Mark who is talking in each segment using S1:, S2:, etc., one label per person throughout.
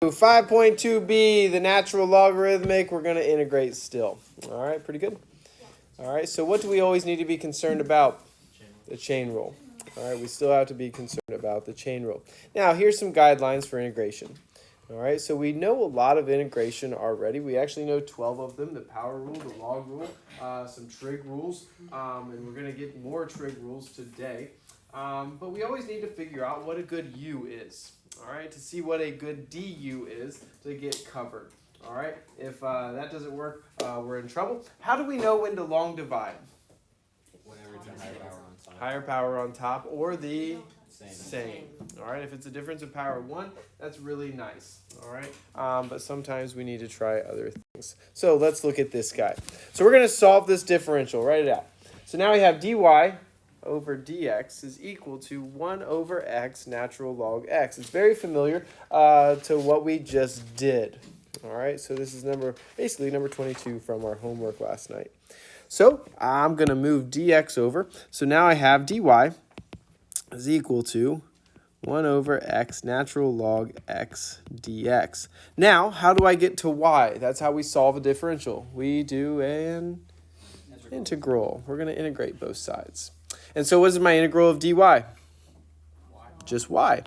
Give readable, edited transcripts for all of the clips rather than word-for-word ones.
S1: 5.2b, the natural logarithmic, we're going to integrate still. All right, pretty good. All right, so what do we always need to be concerned about? The chain rule. All right, we still have to be concerned about the chain rule. Now, here's some guidelines for integration. All right, so we know a lot of integration already. We actually know 12 of them: the power rule, the log rule, some trig rules, and we're going to get more trig rules today. But we always need to figure out what a good U is. All right, to see what a good DU is to get covered. All right, if that doesn't work, we're in trouble. How do we know when to long divide?
S2: Whenever it's a higher power on top.
S1: Higher power on top or the same. All right, if it's a difference of power of 1, that's really nice. All right, but sometimes we need to try other things. So let's look at this guy. So we're going to solve this differential. Write it out. So now we have dy over dx is equal to 1 over x natural log x. It's very familiar to what we just did. All right, so this is basically number 22 from our homework last night. So I'm going to move dx over. So now I have dy is equal to 1 over x natural log x dx. Now, how do I get to y? That's how we solve a differential. We do an integral. We're going to integrate both sides. And so what is my integral of dy? Just y.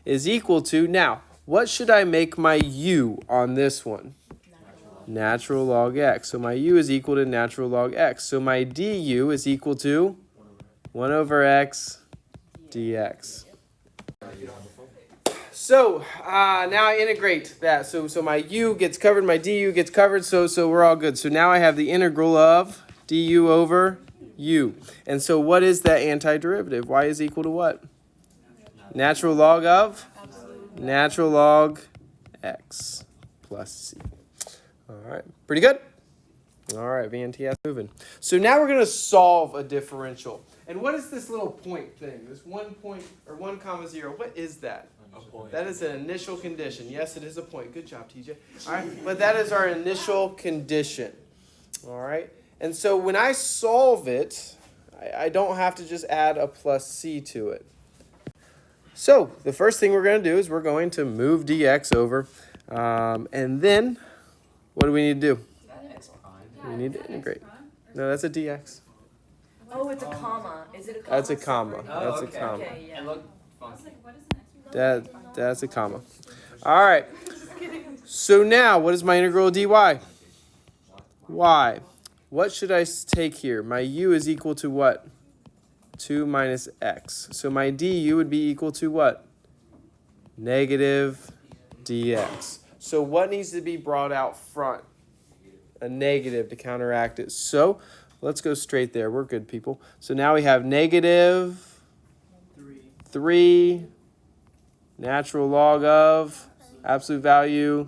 S1: Is equal to, now, what should I make my u on this one? Natural log x. So my u is equal to natural log x. So my du is equal to 1 over x dx. So now I integrate that. So my u gets covered, my du gets covered, so we're all good. So now I have the integral of du over u. And so what is that antiderivative? Y is equal to what? Natural log of? Natural log x plus c. All right, pretty good. All right, VNTS moving. So now we're going to solve a differential. And what is this little point thing? This 1 point or 1 comma 0. What is that?
S2: A point.
S1: That is an initial condition. Yes, it is a point. Good job, TJ. All right, but that is our initial condition. All right. And so when I solve it, I don't have to just add a plus c to it. So the first thing we're going to do is we're going to move dx over. And then what do we need to do? We need to integrate. No, that's a dx.
S3: Oh, it's a comma. Is it a comma?
S1: That's a comma.
S2: Oh,
S1: That's
S2: okay.
S1: a comma.
S3: Okay, yeah.
S2: It looked funky.
S1: That's a comma. All right. So now, what is my integral of dy? Y. What should I take here? My u is equal to what? 2 minus x. So my du would be equal to what? Negative dx. So what needs to be brought out front? A negative to counteract it. So let's go straight there. We're good, people. So now we have negative 3 natural log of absolute value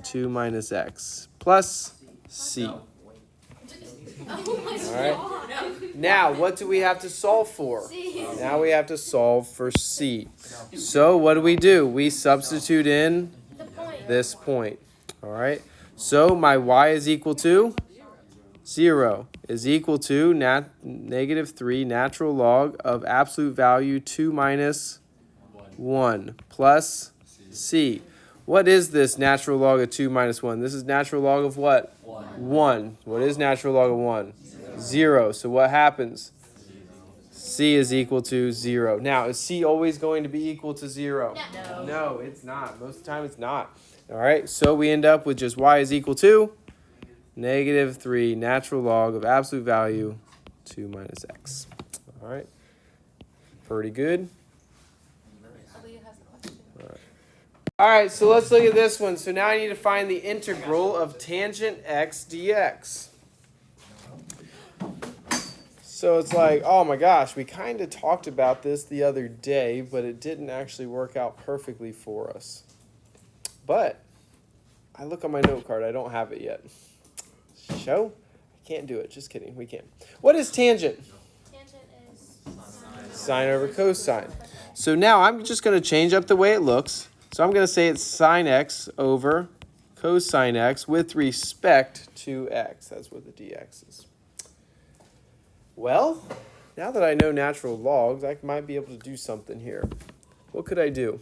S1: 2 minus x plus c. All right. Now, what do we have to solve for? Now we have to solve for c. So what do? We substitute in this point. All right. So my y is equal to 0 is equal to negative 3 natural log of absolute value 2 minus 1 plus c. What is this natural log of 2 minus 1? This is natural log of what? 1. What is natural log of 1? 0. So what happens? C is equal to 0. Now, is c always going to be equal to 0? No, it's not. Most of the time it's not. All right, so we end up with just y is equal to negative 3 natural log of absolute value 2 minus x. All right, pretty good. All right, so let's look at this one. So now I need to find the integral of tangent x dx. So it's like, oh my gosh, we kind of talked about this the other day, but it didn't actually work out perfectly for us. But I look on my note card. I don't have it yet. Show? I can't do it. Just kidding. We can't. What is tangent?
S4: Tangent is
S1: Sine over cosine. So now I'm just going to change up the way it looks. So I'm going to say it's sine x over cosine x with respect to x. That's what the dx is. Well, now that I know natural logs, I might be able to do something here. What could I do?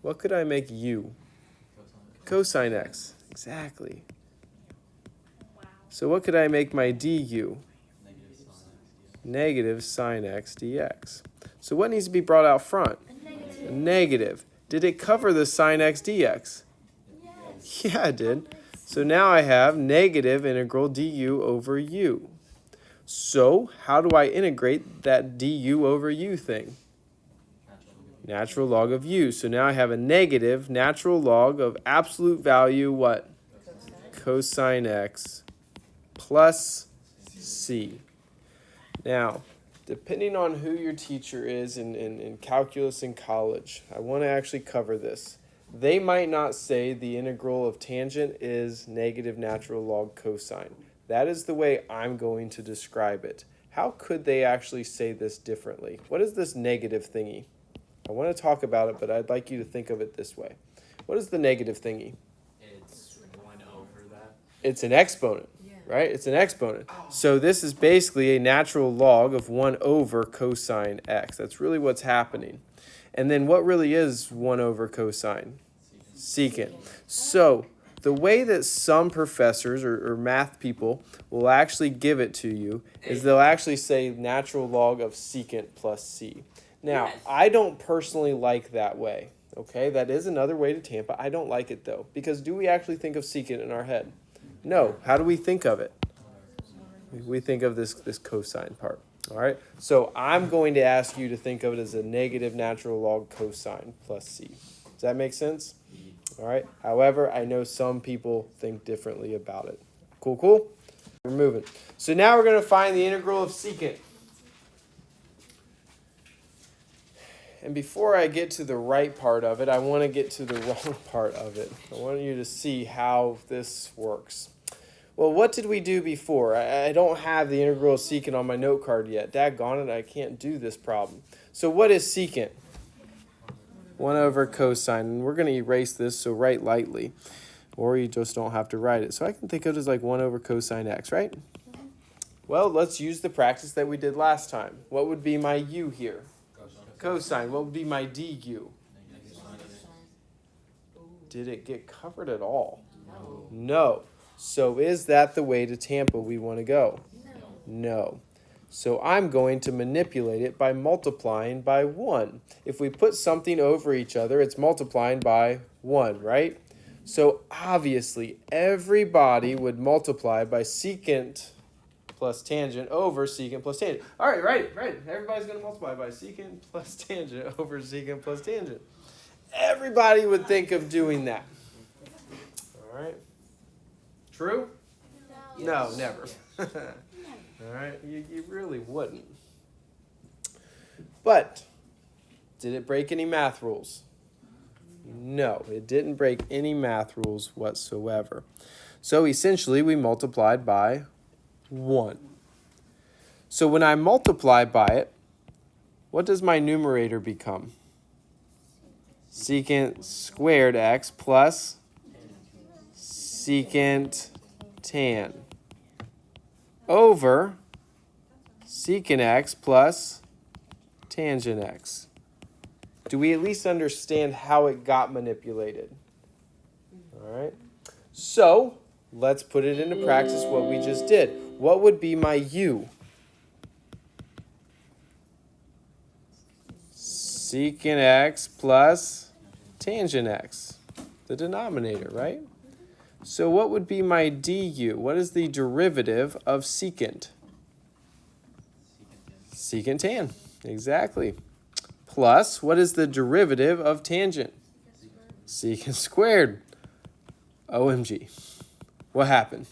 S1: What could I make u? Cosine x. Exactly. So what could I make my du? Negative sine x dx. So what needs to be brought out front? A negative. Did it cover the sine x dx? Yes. Yeah, it did. So now I have negative integral du over u. So how do I integrate that du over u thing? Natural log of u. So now I have a negative natural log of absolute value what? Cosine x plus c. Now, depending on who your teacher is in calculus in college, I want to actually cover this. They might not say the integral of tangent is negative natural log cosine. That is the way I'm going to describe it. How could they actually say this differently? What is this negative thingy? I want to talk about it, but I'd like you to think of it this way. What is the negative thingy?
S2: It's 1 over that.
S1: It's an exponent, right? It's an exponent. So this is basically a natural log of 1 over cosine x. That's really what's happening. And then what really is 1 over cosine? Secant. So the way that some professors or math people will actually give it to you is they'll actually say natural log of secant plus c. Now, I don't personally like that way, okay? That is another way to Tampa. I don't like it, though, because do we actually think of secant in our head? No. How do we think of it? We think of this cosine part, all right? So I'm going to ask you to think of it as a negative natural log cosine plus c. Does that make sense? All right. However, I know some people think differently about it. Cool? We're moving. So now we're going to find the integral of secant. And before I get to the right part of it, I want to get to the wrong part of it. I want you to see how this works. Well, what did we do before? I don't have the integral of secant on my note card yet. Daggone it, I can't do this problem. So what is secant? 1 over cosine. And we're going to erase this, so write lightly. Or you just don't have to write it. So I can think of it as like 1 over cosine x, right? Well, let's use the practice that we did last time. What would be my u here? Cosine. What would be my du? Did it get covered at all? No. So is that the way to Tampa we want to go? No. So I'm going to manipulate it by multiplying by 1. If we put something over each other, it's multiplying by 1, right? So obviously, everybody would multiply by secant plus tangent over secant plus tangent. All right, right. Everybody's going to multiply by secant plus tangent over secant plus tangent. Everybody would think of doing that. All right. True? No, never. All right, you really wouldn't. But did it break any math rules? No, it didn't break any math rules whatsoever. So essentially, we multiplied by 1. So when I multiply by it, what does my numerator become? Secant squared x plus secant tan over secant x plus tangent x. Do we at least understand how it got manipulated? All right. So let's put it into practice what we just did. What would be my u? Secant x plus tangent x, the denominator, right? So what would be my du? What is the derivative of secant? Secant tan, exactly. Plus, what is the derivative of tangent? Secant squared. OMG. What happened?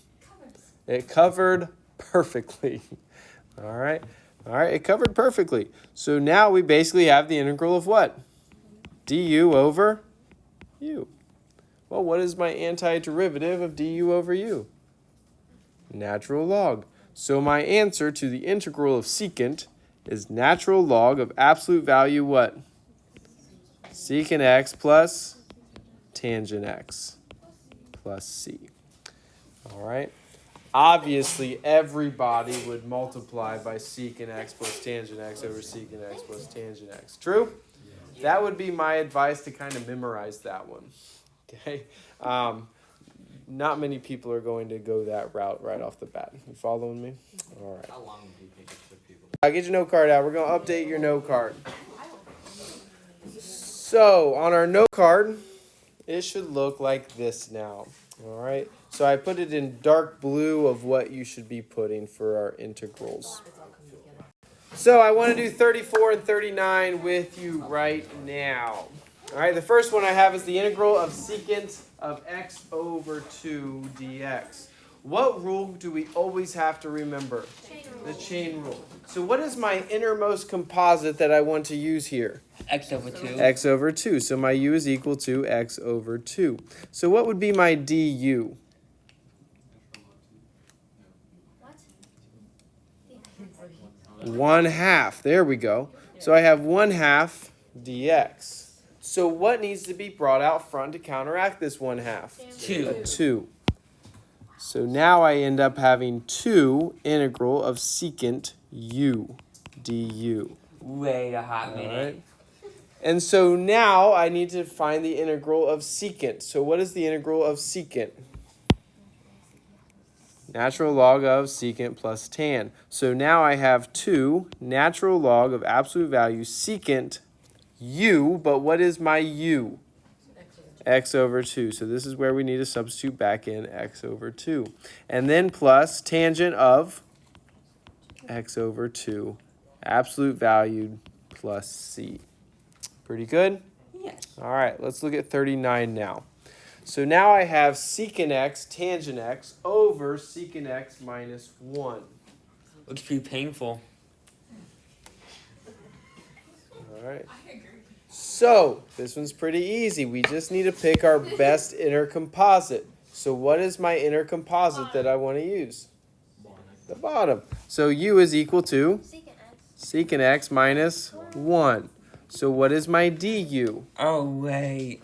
S1: It covered perfectly. All right, it covered perfectly. So now we basically have the integral of what? Du over u. Well, what is my antiderivative of du over u? Natural log. So my answer to the integral of secant is natural log of absolute value what? Secant x plus tangent x plus c. All right. Obviously, everybody would multiply by secant x plus tangent x over secant x plus tangent x. True? That would be my advice to kind of memorize that one. Okay. Not many people are going to go that route right off the bat. You following me? All right.
S2: How long do you think it took people?
S1: Get your note card out. We're going to update your note card. So on our note card, it should look like this now. All right. So I put it in dark blue of what you should be putting for our integrals. So I want to do 34 and 39 with you right now. All right. The first one I have is the integral of secant of x over 2 dx. What rule do we always have to remember? The chain rule. So what is my innermost composite that I want to use here?
S4: X over 2.
S1: X over 2. So my u is equal to x over 2. So what would be my du?
S5: What?
S1: 1/2. There we go. So I have 1/2 dx. So what needs to be brought out front to counteract this 1/2?
S4: 2.
S1: 2. So now I end up having 2 integral of secant u du.
S4: Wait a hot
S1: All
S4: minute.
S1: right. And so now I need to find the integral of secant. So what is the integral of secant? Natural log of secant plus tan. So now I have 2 natural log of absolute value secant u, but what is my u? X over 2. So this is where we need to substitute back in x over 2. And then plus tangent of x over 2, absolute valued plus c. Pretty good?
S4: Yes.
S1: All right, let's look at 39 now. So now I have secant x tangent x over secant x minus 1.
S4: Looks pretty painful.
S1: All right. So this one's pretty easy. We just need to pick our best inner composite. So what is my inner composite that I want to use? The bottom. So u is equal to secant x minus 1. So what is my du?
S4: Oh, wait.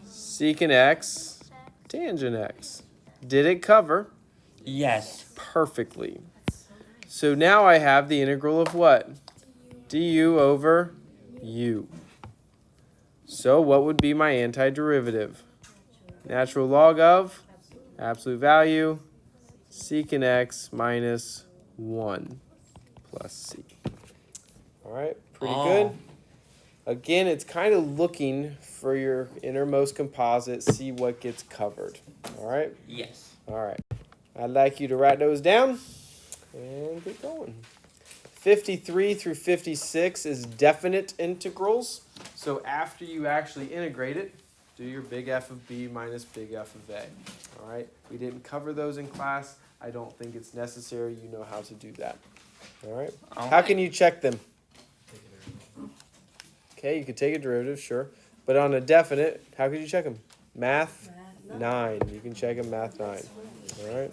S1: Secant x tangent x. Did it cover?
S4: Yes.
S1: Perfectly. So now I have the integral of what? Du over u. So what would be my antiderivative? Natural log of absolute value secant x minus 1 plus c. All right, pretty good. Again, it's kind of looking for your innermost composite, see what gets covered. All right?
S4: Yes.
S1: All right. I'd like you to write those down and get going. 53 through 56 is definite integrals. So after you actually integrate it, do your big F of b minus big F of a. All right? We didn't cover those in class. I don't think it's necessary. You know how to do that. All right? How can you check them? Okay, you could take a derivative, sure. But on a definite, how could you check them? Math 9. You can check them math 9. All right?